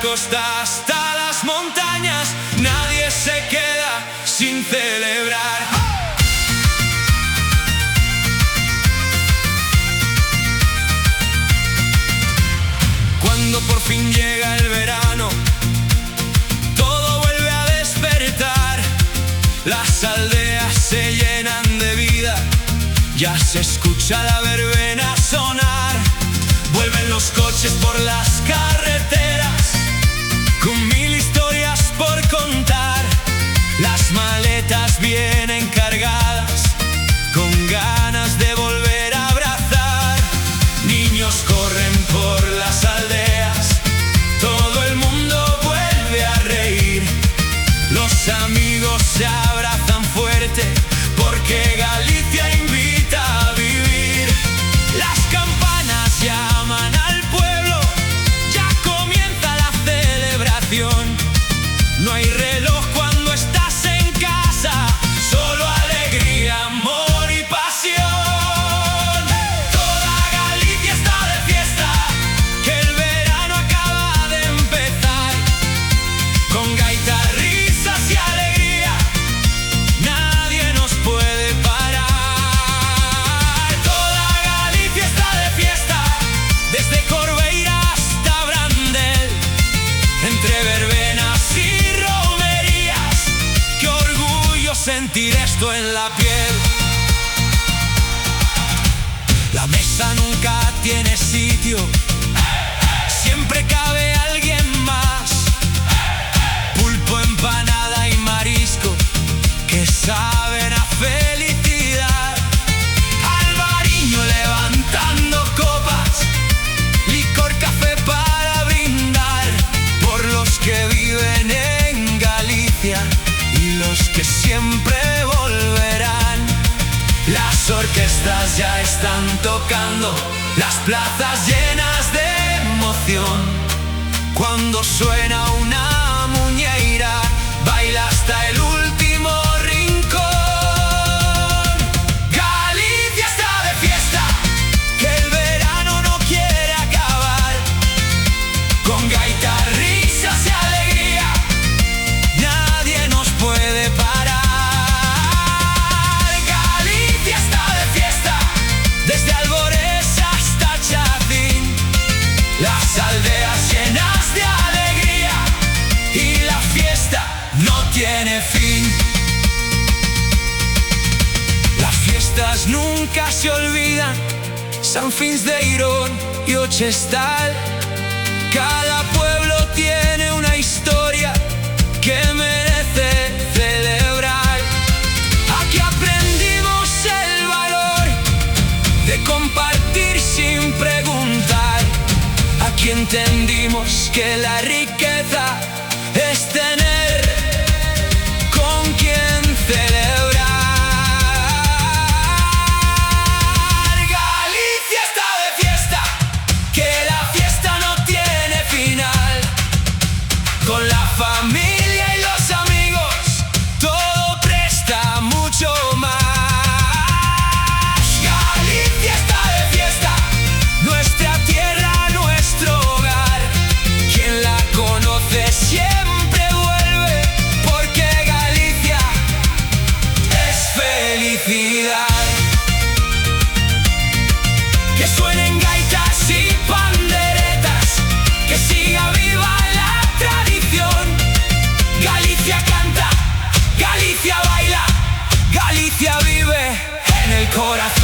costa hasta las montañas, nadie se queda sin celebrar. Cuando por fin llega el verano, todo vuelve a despertar. Las aldeas se llenan de vida, ya se escucha la verbena sonar. Vuelven los coches por las carreteras, con mil historias por contar. Las maletas vienen cargadas, con ganas de volver a abrazar. Niños corren por las aldeas, todo el mundo vuelve a reír. Los amigos se abrazan fuerte, porque Galicia invita a vivir. Las campanas llaman al pueblo, ya comienza la celebración. No hay reloj cuando estás en casa, solo alegría, amor y pasión. Toda Galicia está de fiesta, que el verano acaba de empezar. Con gaitas, risas y alegría, nadie nos puede parar. Toda Galicia está de fiesta, desde Corbeira hasta Brandel, entre verbenas y romerías. Qué orgullo sentir esto en la piel. La mesa nunca tiene sitio, siempre cabe alguien más. Pulpo, empanada y marisco, que saben a felicidad. Alvariño levantando copas, licor, café para brindar por los que viven en Galicia y los que siempre volverán. Las orquestas ya están tocando, las plazas llenas de emoción. Cuando suena una muñeira, baila hasta el último rincón. Galicia está de fiesta, que el verano no quiere acabar. Con gaitas, risas y alegría, nadie nos puede parar. Galicia está de fiesta, desde Albores hasta Chacín. Las aldeas llenas de alegría, y la fiesta no tiene fin. Las fiestas nunca se olvidan, Sant Fins d'Eirón y Ochestal. Cada pueblo tiene una historia que merece celebrar. Aquí aprendimos el valor de compartir sin preguntar. Aquí entendimos que la riqueza es tener con quien celebrar. Galicia está de fiesta, que la fiesta no tiene final. Con la familia y los amigos, todo presta mucho más. Galicia está de fiesta, nuestra tierra, nuestro hogar. Quien la conoce siempre vuelve, porque Galicia es felicidad. Que suenen gaitas y panderetas, que siga viva la tradición. Galicia canta, Galicia baila, Galicia vive en el corazón.